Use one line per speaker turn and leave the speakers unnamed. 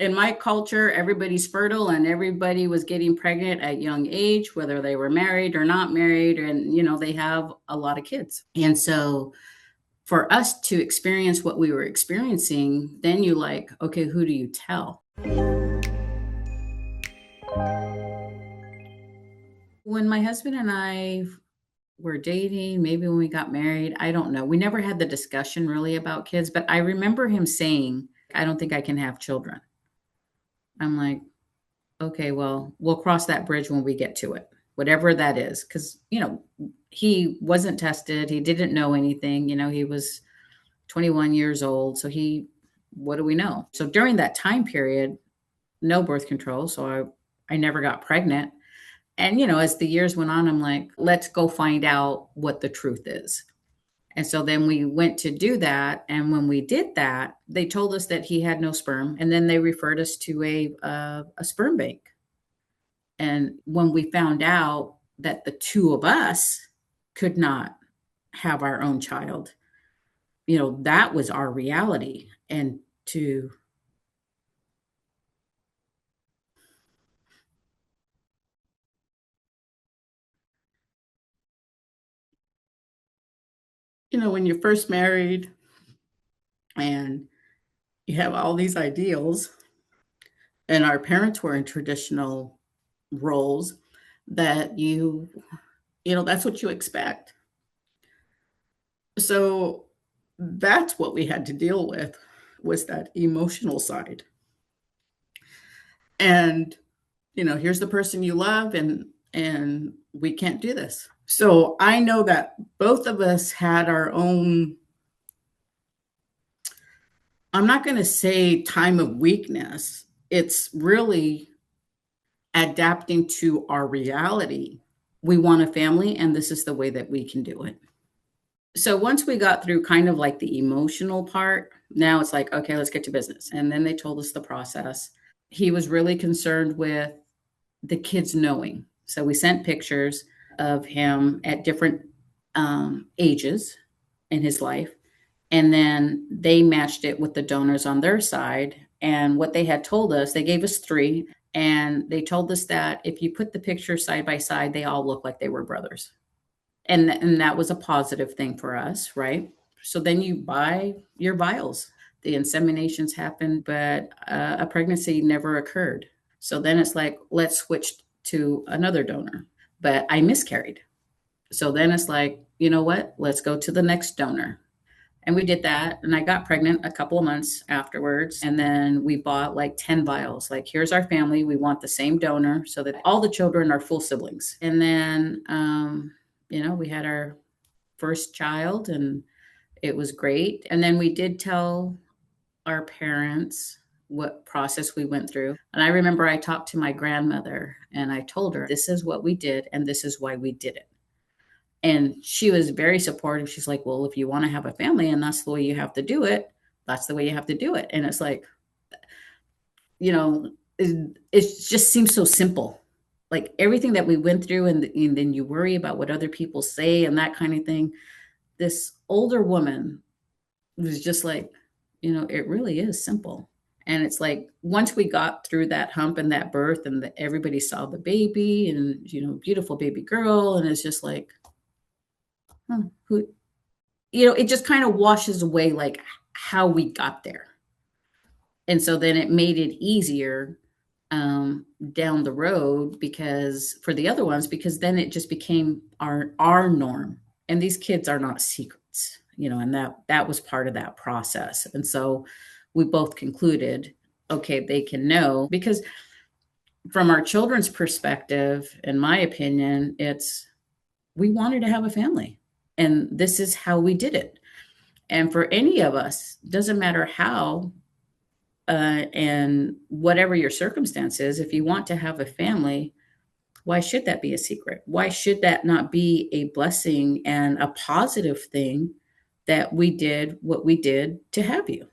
in my culture, everybody's fertile and everybody was getting pregnant at young age, whether they were married or not married, and they have a lot of kids. And so for us to experience what we were experiencing, then you like, okay, who do you tell? When my husband and I were dating, maybe when we got married, I don't know. We never had the discussion really about kids, but I remember him saying, I don't think I can have children. I'm like, okay, well, we'll cross that bridge when we get to it, whatever that is. Cause, he wasn't tested. He didn't know anything. He was 21 years old. So what do we know? So during that time period, no birth control. So I never got pregnant. And, as the years went on, I'm like, let's go find out what the truth is. And so then we went to do that. And when we did that, they told us that he had no sperm. And then they referred us to a sperm bank. And when we found out that the two of us could not have our own child, that was our reality. And to, when you're first married and you have all these ideals, and our parents were in traditional roles that that's what you expect. So that's what we had to deal with, was that emotional side. And here's the person you love, and we can't do this. So I know that both of us had our own, I'm not going to say time of weakness. It's really adapting to our reality. We want a family, and this is the way that we can do it. So once we got through kind of like the emotional part, now it's like, okay, let's get to business. And then they told us the process. He was really concerned with the kids knowing. So we sent pictures of him at different ages in his life. And then they matched it with the donors on their side. And what they had told us, they gave us 3. And they told us that if you put the pictures side by side, they all look like they were brothers. And that was a positive thing for us, right? So then you buy your vials. The inseminations happened, but a pregnancy never occurred. So then it's like, let's switch to another donor. But I miscarried. So then it's like, you know what? Let's go to the next donor. And we did that. And I got pregnant a couple of months afterwards. And then we bought like 10 vials. Like, here's our family. We want the same donor so that all the children are full siblings. And then, we had our first child, and it was great. And then we did tell our parents what process we went through. And I remember I talked to my grandmother and I told her, this is what we did, and this is why we did it. And she was very supportive. She's like, well, if you want to have a family and that's the way you have to do it, that's the way you have to do it. And it's like, it just seems so simple. Like everything that we went through, and then you worry about what other people say and that kind of thing. This older woman was just like, it really is simple. And it's like, once we got through that hump and that birth, and everybody saw the baby and, beautiful baby girl. And it's just like, who, it just kind of washes away like how we got there. And so then it made it easier down the road, because for the other ones, because then it just became our norm. And these kids are not secrets, and that was part of that process. And so we both concluded, okay, they can know, because from our children's perspective, in my opinion, we wanted to have a family, and this is how we did it. And for any of us, doesn't matter how, and whatever your circumstance is, if you want to have a family, why should that be a secret? Why should that not be a blessing and a positive thing that we did what we did to have you?